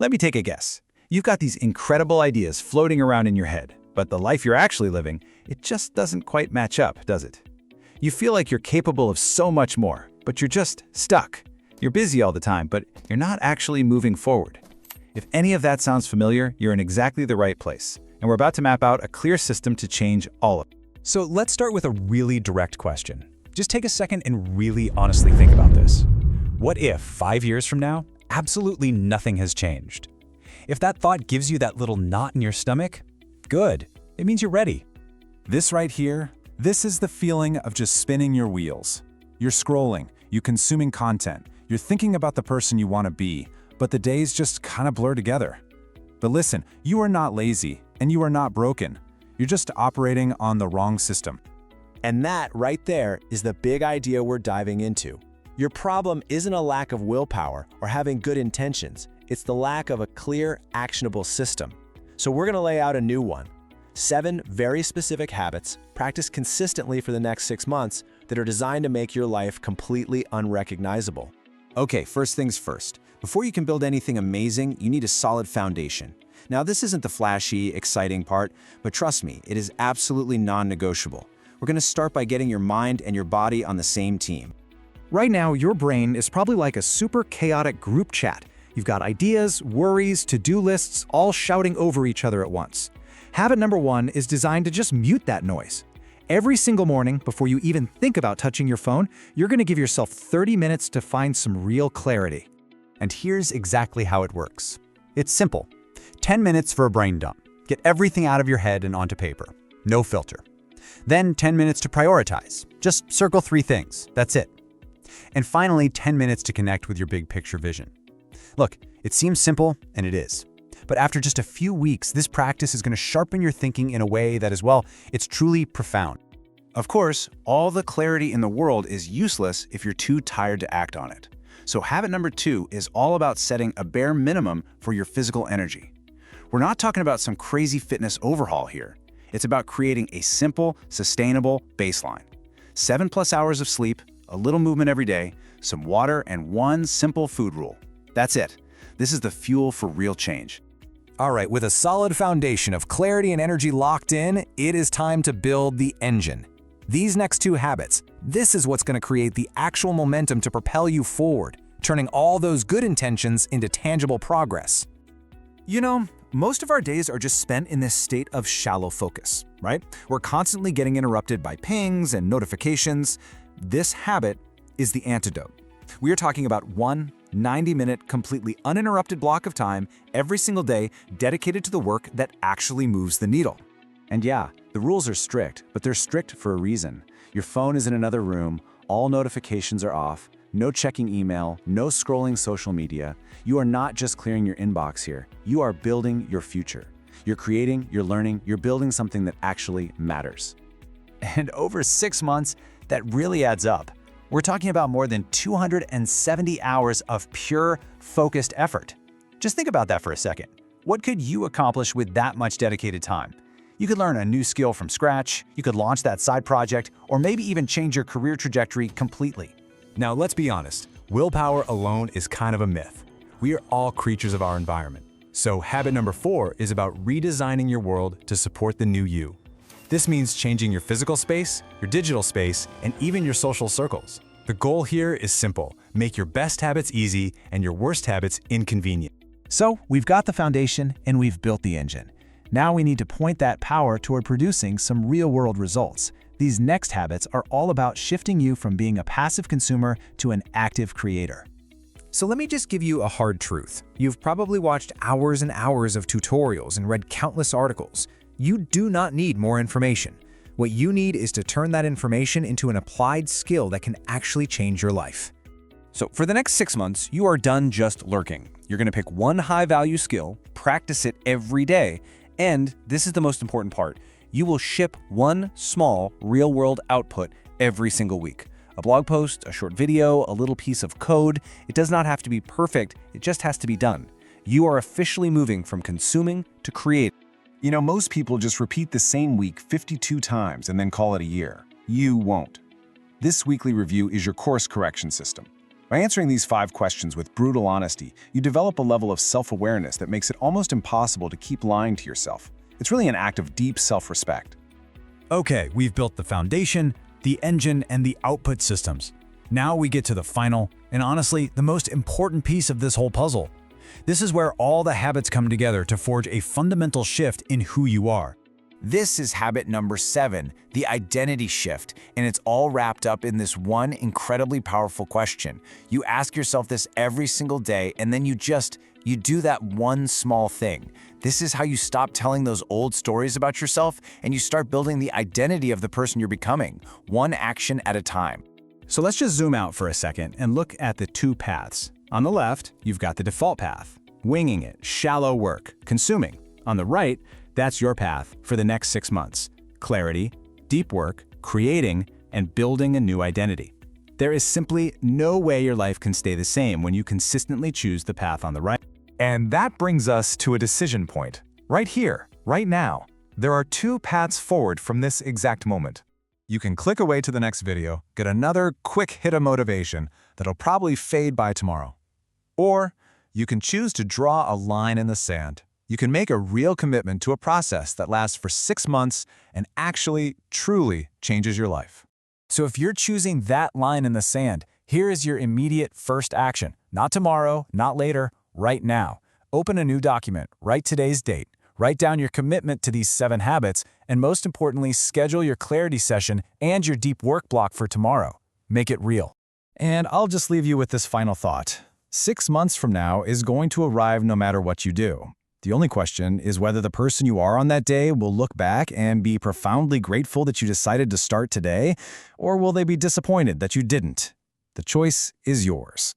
Let me take a guess. You've got these incredible ideas floating around in your head, but the life you're actually living, it just doesn't quite match up, does it? You feel like you're capable of so much more, but you're just stuck. You're busy all the time, but you're not actually moving forward. If any of that sounds familiar, you're in exactly the right place, and we're about to map out a clear system to change all of it. So let's start with a really direct question. Just take a second and really honestly think about this. What if 5 years from now, absolutely nothing has changed? If that thought gives you that little knot in your stomach, good. It means you're ready. This right here, this is the feeling of just spinning your wheels. You're scrolling, you're consuming content, you're thinking about the person you want to be, but the days just kind of blur together. But listen, you are not lazy, and you are not broken. You're just operating on the wrong system. And that right there is the big idea we're diving into. Your problem isn't a lack of willpower or having good intentions. It's the lack of a clear, actionable system. So we're going to lay out a new one. 7 very specific habits practiced consistently for the next 6 months that are designed to make your life completely unrecognizable. Okay, first things first. Before you can build anything amazing, you need a solid foundation. Now, this isn't the flashy, exciting part, but trust me, it is absolutely non-negotiable. We're going to start by getting your mind and your body on the same team. Right now, your brain is probably like a super chaotic group chat. You've got ideas, worries, to-do lists, all shouting over each other at once. Habit number 1 is designed to just mute that noise. Every single morning, before you even think about touching your phone, you're going to give yourself 30 minutes to find some real clarity. And here's exactly how it works. It's simple. 10 minutes for a brain dump. Get everything out of your head and onto paper. No filter. Then 10 minutes to prioritize. Just circle 3 things. That's it. And finally, 10 minutes to connect with your big picture vision. Look, it seems simple, and it is. But after just a few weeks, this practice is going to sharpen your thinking in a way that is, well, it's truly profound. Of course, all the clarity in the world is useless if you're too tired to act on it. So habit number 2 is all about setting a bare minimum for your physical energy. We're not talking about some crazy fitness overhaul here. It's about creating a simple, sustainable baseline. 7+ hours of sleep, a little movement every day, some water, and one simple food rule. That's it. This is the fuel for real change. All right, with a solid foundation of clarity and energy locked in, it is time to build the engine. These next 2 habits, this is what's going to create the actual momentum to propel you forward, turning all those good intentions into tangible progress. You know, most of our days are just spent in this state of shallow focus, right? We're constantly getting interrupted by pings and notifications. This habit is the antidote. We are talking about one 90-minute, completely uninterrupted block of time every single day dedicated to the work that actually moves the needle. And yeah, the rules are strict, but they're strict for a reason. Your phone is in another room, all notifications are off, no checking email, no scrolling social media. You are not just clearing your inbox here. You are building your future. You're creating, you're learning, you're building something that actually matters. And over 6 months, that really adds up. We're talking about more than 270 hours of pure, focused effort. Just think about that for a second. What could you accomplish with that much dedicated time? You could learn a new skill from scratch, you could launch that side project, or maybe even change your career trajectory completely. Now, let's be honest. Willpower alone is kind of a myth. We are all creatures of our environment. So habit number 4 is about redesigning your world to support the new you. This means changing your physical space, your digital space, and even your social circles. The goal here is simple. Make your best habits easy and your worst habits inconvenient. So, we've got the foundation and we've built the engine. Now we need to point that power toward producing some real-world results. These next habits are all about shifting you from being a passive consumer to an active creator. So let me just give you a hard truth. You've probably watched hours and hours of tutorials and read countless articles. You do not need more information. What you need is to turn that information into an applied skill that can actually change your life. So for the next 6 months, you are done just lurking. You're going to pick one high-value skill, practice it every day, and this is the most important part. You will ship one small, real-world output every single week. A blog post, a short video, a little piece of code. It does not have to be perfect, it just has to be done. You are officially moving from consuming to creating. You know, most people just repeat the same week 52 times and then call it a year. You won't. This weekly review is your course correction system. By answering these 5 questions with brutal honesty, you develop a level of self-awareness that makes it almost impossible to keep lying to yourself. It's really an act of deep self-respect. Okay, we've built the foundation, the engine, and the output systems. Now we get to the final, and honestly, the most important piece of this whole puzzle. This is where all the habits come together to forge a fundamental shift in who you are. This is habit number 7, the identity shift, and it's all wrapped up in this one incredibly powerful question. You ask yourself this every single day, and then you do that one small thing. This is how you stop telling those old stories about yourself, and you start building the identity of the person you're becoming, one action at a time. So let's just zoom out for a second and look at the 2 paths. On the left, you've got the default path, winging it, shallow work, consuming. On the right, that's your path for the next 6 months. Clarity, deep work, creating, and building a new identity. There is simply no way your life can stay the same when you consistently choose the path on the right. And that brings us to a decision point. Right here, right now. There are 2 paths forward from this exact moment. You can click away to the next video, get another quick hit of motivation that'll probably fade by tomorrow. Or you can choose to draw a line in the sand. You can make a real commitment to a process that lasts for 6 months and actually, truly changes your life. So if you're choosing that line in the sand, here is your immediate first action. Not tomorrow, not later, right now. Open a new document, write today's date, write down your commitment to these 7 habits, and most importantly, schedule your clarity session and your deep work block for tomorrow. Make it real. And I'll just leave you with this final thought. 6 months from now is going to arrive no matter what you do. The only question is whether the person you are on that day will look back and be profoundly grateful that you decided to start today, or will they be disappointed that you didn't? The choice is yours.